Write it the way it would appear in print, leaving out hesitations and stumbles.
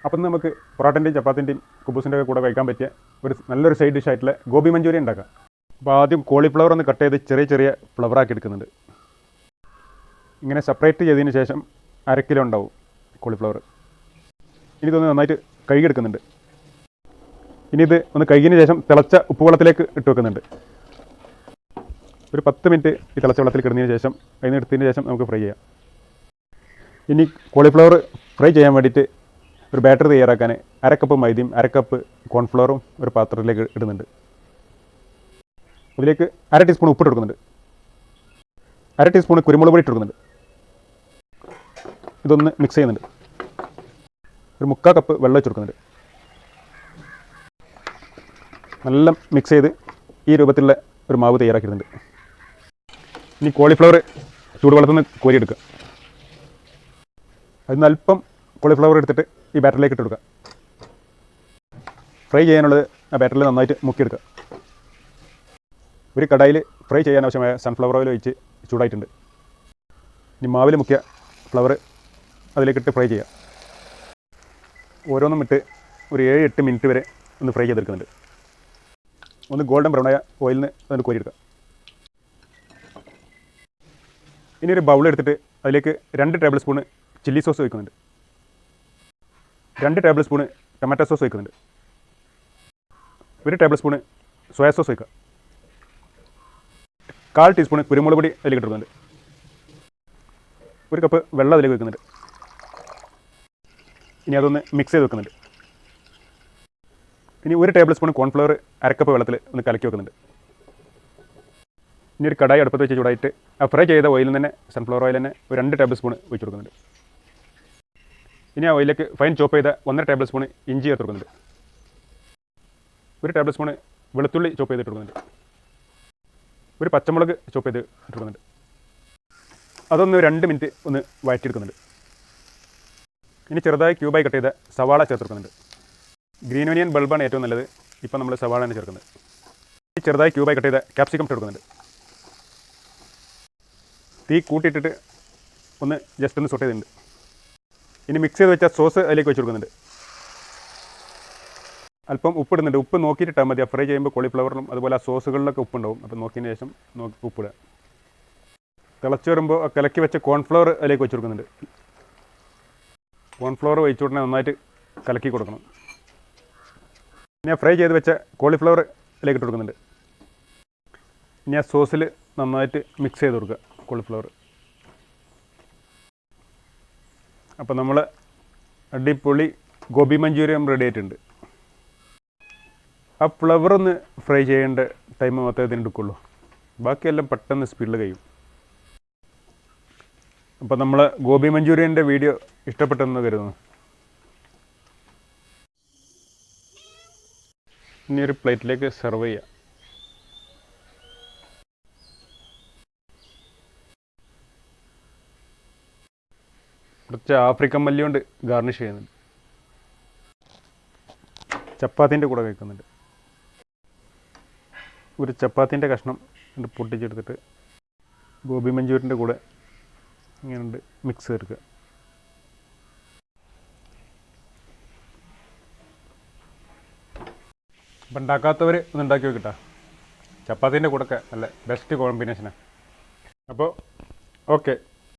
അപ്പം നമുക്ക് പൊറോട്ടൻ്റെയും ചപ്പാത്തിൻ്റെയും കുബൂസിൻ്റെ ഒക്കെ കൂടെ കഴിക്കാൻ പറ്റിയ ഒരു നല്ലൊരു സൈഡ് ഡിഷ് ആയിട്ടുള്ള ഗോബി മഞ്ചൂരിയൻ ഉണ്ടാക്കാം. അപ്പോൾ ആദ്യം കോളിഫ്ലവർ ഒന്ന് കട്ട് ചെയ്ത് ചെറിയ ചെറിയ ഫ്ലവറാക്കി എടുക്കുന്നുണ്ട്. ഇങ്ങനെ സെപ്പറേറ്റ് ചെയ്തതിന് ശേഷം 1/2 കിലോ ഉണ്ടാവും കോളിഫ്ലവർ. ഇനി ഇതൊന്ന് നന്നായിട്ട് കഴുകിയെടുക്കുന്നുണ്ട്. ഇനി ഇത് ഒന്ന് കഴുകിയതിന് ശേഷം തിളച്ച ഉപ്പുവെള്ളത്തിലേക്ക് ഇട്ട് വെക്കുന്നുണ്ട്. ഒരു 10 മിനിറ്റ് ഈ തിളച്ച വെള്ളത്തിൽ കിടന്നതിന് ശേഷം അതിന് എടുത്തതിന് ശേഷം നമുക്ക് ഫ്രൈ ചെയ്യാം. ഇനി കോളിഫ്ലവർ ഫ്രൈ ചെയ്യാൻ വേണ്ടിയിട്ട് ഒരു ബാറ്റർ തയ്യാറാക്കാൻ 1/2 കപ്പ് മൈദയും 1/2 കപ്പ് കോൺഫ്ലവറും ഒരു പാത്രത്തിലേക്ക് ഇടുന്നുണ്ട്. അതിലേക്ക് 1/2 ടീസ്പൂൺ ഉപ്പിട്ട് കൊടുക്കുന്നുണ്ട്. 1/2 ടീസ്പൂൺ കുരുമുളക് പൊടി ഇട്ട് കൊടുക്കുന്നുണ്ട്. ഇതൊന്ന് മിക്സ് ചെയ്യുന്നുണ്ട്. ഒരു 3/4 കപ്പ് വെള്ളം വെച്ച് കൊടുക്കുന്നുണ്ട്. നല്ല മിക്സ് ചെയ്ത് ഈ രൂപത്തിലുള്ള ഒരു മാവ് തയ്യാറാക്കിയിട്ടുണ്ട്. ഇനി കോളിഫ്ലവർ ചൂടുവെള്ളത്തിൽ നിന്ന് കോരിയെടുക്കുക. അതിന് അല്പം കോളിഫ്ലവർ എടുത്തിട്ട് ഈ ബാറ്ററിലേക്ക് ഇട്ട് കൊടുക്കുക. ഫ്രൈ ചെയ്യാനുള്ളത് ആ ബാറ്ററിൽ നന്നായിട്ട് മുക്കിയെടുക്കുക. ഒരു കടായിൽ ഫ്രൈ ചെയ്യാൻ ആവശ്യമായ സൺഫ്ലവർ ഓയിൽ ഒഴിച്ച് ചൂടായിട്ടുണ്ട്. ഇനി മാവിൽ മുക്കിയ ഫ്ലവർ അതിലേക്കിട്ട് ഫ്രൈ ചെയ്യുക. ഓരോന്നും ഇട്ട് ഒരു 7-8 മിനിറ്റ് വരെ ഒന്ന് ഫ്രൈ ചെയ്തെടുക്കുന്നുണ്ട്. ഒന്ന് ഗോൾഡൻ ബ്രൗണായ ഓയിലിൽ നിന്ന് അതിന് കോരിയെടുക്കുക. ഇനി ഒരു ബൗൾ എടുത്തിട്ട് അതിലേക്ക് 2 ടേബിൾ സ്പൂണ് ചില്ലി സോസ് ഒഴിക്കുന്നുണ്ട്. 2 ടേബിൾ സ്പൂണ് ടൊമാറ്റോ സോസ് ഒഴിക്കുന്നുണ്ട്. 1 ടേബിൾ സ്പൂണ് സോയാ സോസ് ഒഴിക്കുക. 1/4 ടീസ്പൂണ് കുരുമുളക് പൊടി അതിലേക്ക് ഇടുന്നുണ്ട്. 1 കപ്പ് വെള്ളം അതിലേക്ക് വെക്കുന്നുണ്ട്. ഇനി അതൊന്ന് മിക്സ് ചെയ്ത് വെക്കുന്നുണ്ട്. ഇനി 1 ടേബിൾ സ്പൂൺ കോൺഫ്ലവർ 1/2 കപ്പ് വെള്ളത്തിൽ ഒന്ന് കലക്കി വെക്കുന്നുണ്ട്. ഇനി ഒരു കടായി അടുപ്പത്ത് വെച്ച് ചൂടായിട്ട് ആ ഫ്രൈ ചെയ്ത ഓയിലിൽ തന്നെ സൺഫ്ലവർ ഓയിൽ തന്നെ ഒരു 2 ടേബിൾ സ്പൂൺ ഒഴിച്ച് കൊടുക്കുന്നുണ്ട്. ഇനി ആ ഓയിലേക്ക് ഫൈൻ ചോപ്പ് ചെയ്ത 1/2 ടേബിൾ സ്പൂൺ ഇഞ്ചി ചേർത്ത് കൊടുക്കുന്നുണ്ട്. 1 ടേബിൾ സ്പൂൺ വെളുത്തുള്ളി ചോപ്പ് ചെയ്തിട്ട് കൊടുക്കുന്നുണ്ട്. 1 പച്ചമുളക് ചോപ്പ് ചെയ്ത് ഇട്ടുകൊടുക്കുന്നുണ്ട്. അതൊന്ന് 2 മിനിറ്റ് ഒന്ന് വഴറ്റിയെടുക്കുന്നുണ്ട്. ഇനി ചെറുതായി ക്യൂബായി കട്ട് ചെയ്ത സവാള ചേർത്ത് കൊടുക്കുന്നുണ്ട്. ഗ്രീൻ ഓനിയൻ ബൾബാണ് ഏറ്റവും നല്ലത്. ഇപ്പം നമ്മൾ സവാളയാണ് ചേർക്കുന്നത്. ഈ ചെറുതായി ക്യൂബായി കട്ട് ചെയ്ത ക്യാപ്സിക്കം ഇട്ട് കൊടുക്കുന്നുണ്ട്. തീ കൂട്ടിയിട്ടിട്ട് ഒന്ന് ജസ്റ്റ് ഒന്ന് സോട്ട് ചെയ്തിട്ടുണ്ട്. ഇനി മിക്സ് ചെയ്ത് വെച്ച സോസ് അതിലേക്ക് വെച്ച് കൊടുക്കുന്നുണ്ട്. അല്പം ഉപ്പിടുന്നുണ്ട്. ഉപ്പ് നോക്കിയിട്ടാൽ മതി. ഫ്രൈ ചെയ്യുമ്പോൾ കോളിഫ്ലവറിലും അതുപോലെ ആ സോസുകളിലൊക്കെ ഉപ്പുണ്ടാവും. അപ്പോൾ നോക്കിയതിന് ശേഷം ഉപ്പിടുക. തിളച്ച് വരുമ്പോൾ കലക്കി വെച്ച കോൺഫ്ലവർ അതിലേക്ക് വെച്ച് കൊടുക്കുന്നുണ്ട്. കോൺഫ്ലവർ ഒഴിച്ചു ഉടനെ നന്നായിട്ട് കലക്കി കൊടുക്കണം. ഇനി ആ ഫ്രൈ ചെയ്ത് വെച്ച കോളിഫ്ലവർ അതിലേക്ക് ഇട്ട് കൊടുക്കുന്നുണ്ട്. ഇനി ആ സോസിൽ നന്നായിട്ട് മിക്സ് ചെയ്ത് കൊടുക്കുക കോളിഫ്ലവർ. അപ്പോൾ നമ്മൾ അടിപൊളി ഗോബി മഞ്ചൂരിയൻ റെഡി ആയിട്ടുണ്ട്. ആ ഫ്ലവർ ഒന്ന് ഫ്രൈ ചെയ്യേണ്ട ടൈം മാത്രമേ ഇതിന് എടുക്കുള്ളൂ. ബാക്കിയെല്ലാം പെട്ടെന്ന് സ്പീഡിൽ കഴിയും. അപ്പോൾ നമ്മൾ ഗോബി മഞ്ചൂരിയൻ്റെ വീഡിയോ ഇഷ്ടപ്പെട്ടെന്ന് കരുതുന്നു. ഇനി ഒരു പ്ലേറ്റിലേക്ക് സെർവ് ചെയ്യാം. കുറച്ച് ആഫ്രിക്കൻ മല്ലി കൊണ്ട് ഗാർണിഷ് ചെയ്യുന്നുണ്ട്. ചപ്പാത്തിൻ്റെ കൂടെ കഴിക്കുന്നുണ്ട്. ഒരു ചപ്പാത്തിൻ്റെ കഷ്ണം പൊട്ടിച്ചെടുത്തിട്ട് ഗോബി മഞ്ചൂരിയൻ്റെ കൂടെ ഇങ്ങനെ മിക്സ് ചേർക്കുക. അപ്പം ഉണ്ടാക്കാത്തവർ ഒന്ന് ഉണ്ടാക്കി വെക്കട്ടാ. ചപ്പാത്തിൻ്റെ കൂടെ നല്ല ബെസ്റ്റ് കോമ്പിനേഷനാണ്. അപ്പോൾ ഓക്കെ.